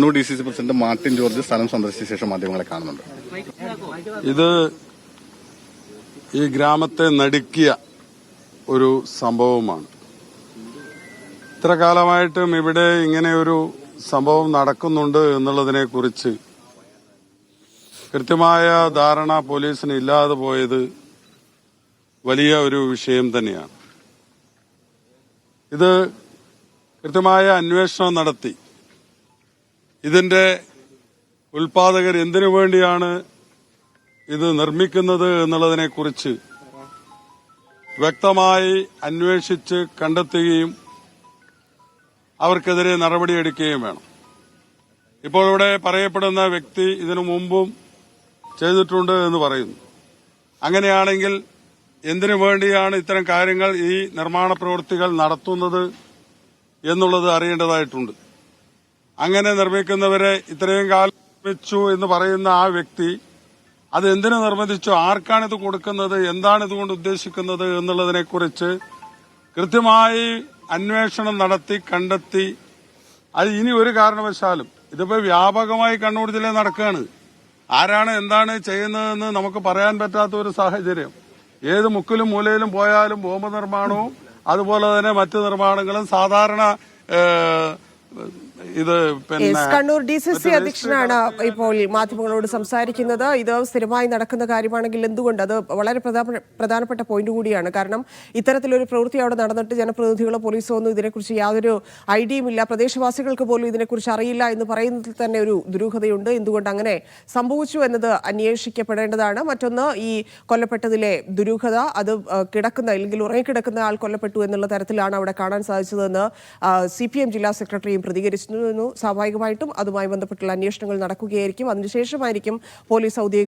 DCC president Martin George സ്ഥലം സന്ദർശിച്ച ശേഷം മാധ്യമങ്ങളെ കാണുന്നുണ്ട്. ഇത് ഈ ഗ്രാമത്തെ നടുക്കിയ ഒരു സംഭവമാണ്. ഇത്ര കാലമായിട്ടും ഇവിടെ ഇങ്ങനെ ഒരു സംഭവം നടക്കുന്നുണ്ട് എന്നുള്ളതിനെ കുറിച്ച് കൃത്യമായ ധാരണ പോലീസിന് ഇല്ലാതെ പോയത് വലിയ ഒരു വിഷയം തന്നെയാണ്. ഇത് കൃത്യമായ അന്വേഷണം നടത്തി ഇതിന്റെ ഉൽപാദകർ എന്തിനു വേണ്ടിയാണ് ഇത് നിർമ്മിക്കുന്നത് എന്നുള്ളതിനെക്കുറിച്ച് വ്യക്തമായി അന്വേഷിച്ച് കണ്ടെത്തുകയും അവർക്കെതിരെ നടപടിയെടുക്കുകയും വേണം. ഇപ്പോൾ ഇവിടെ പറയപ്പെടുന്ന വ്യക്തി ഇതിനു മുമ്പും ചെയ്തിട്ടുണ്ട് എന്ന് പറയുന്നു. അങ്ങനെയാണെങ്കിൽ എന്തിനു വേണ്ടിയാണ് ഇത്തരം കാര്യങ്ങൾ ഈ നിർമ്മാണ പ്രവൃത്തികൾ നടത്തുന്നത് എന്നുള്ളത് അറിയേണ്ടതായിട്ടുണ്ട്. അങ്ങനെ നിർമ്മിക്കുന്നവരെ ഇത്രയും കാലം നിർമ്മിച്ചു എന്ന് പറയുന്ന ആ വ്യക്തി അത് എന്തിനു നിർമ്മിച്ചു, ആർക്കാണിത് കൊടുക്കുന്നത്, എന്താണ് ഇതുകൊണ്ട് ഉദ്ദേശിക്കുന്നത് എന്നുള്ളതിനെക്കുറിച്ച് കൃത്യമായി അന്വേഷണം നടത്തി കണ്ടെത്തി അത് ഇനി ഒരു കാരണവശാലും ഇതിപ്പോ വ്യാപകമായി കണ്ണൂർ ജില്ലയിൽ നടക്കുകയാണ്. ആരാണ് എന്താണ് ചെയ്യുന്നതെന്ന് നമുക്ക് പറയാൻ പറ്റാത്ത ഒരു സാഹചര്യം. ഏത് മുക്കിലും മൂലയിലും പോയാലും ബോംബ് നിർമ്മാണവും അതുപോലെ തന്നെ മറ്റു നിർമ്മാണങ്ങളും സാധാരണ ഇത് കണ്ണൂർ DCC അധ്യക്ഷനാണ് ഇപ്പോൾ മാധ്യമങ്ങളോട് സംസാരിക്കുന്നത്. ഇത് സ്ഥിരമായി നടക്കുന്ന കാര്യമാണെങ്കിൽ എന്തുകൊണ്ട് അത് വളരെ പ്രധാനപ്പെട്ട പോയിന്റ് കൂടിയാണ്. കാരണം ഇത്തരത്തിലൊരു പ്രവൃത്തി അവിടെ നടന്നിട്ട് ജനപ്രതിനിധികളോ പോലീസോ ഒന്നും ഇതിനെക്കുറിച്ച് യാതൊരു ഐഡിയയുമില്ല, പ്രദേശവാസികൾക്ക് പോലും ഇതിനെക്കുറിച്ച് അറിയില്ല എന്ന് പറയുന്നതിൽ തന്നെ ഒരു ദുരൂഹതയുണ്ട്. എന്തുകൊണ്ട് അങ്ങനെ സംഭവിച്ചു എന്നത് അന്വേഷിക്കപ്പെടേണ്ടതാണ്. മറ്റൊന്ന്, ഈ കൊല്ലപ്പെട്ടതിലെ ദുരൂഹത അത് കിടക്കുന്ന അല്ലെങ്കിൽ ഉറങ്ങിക്കിടക്കുന്ന ആൾ കൊല്ലപ്പെട്ടു എന്നുള്ള തരത്തിലാണ് അവിടെ കാണാൻ സാധിച്ചതെന്ന് CPM ജില്ലാ സെക്രട്ടറിയും പ്രതികരിച്ചു. സ്വാഭാവികമായിട്ടും അതുമായി ബന്ധപ്പെട്ടുള്ള അന്വേഷണങ്ങൾ നടക്കുകയായിരിക്കും. അതിനുശേഷമായിരിക്കും പോലീസ് ഔദ്യോഗിക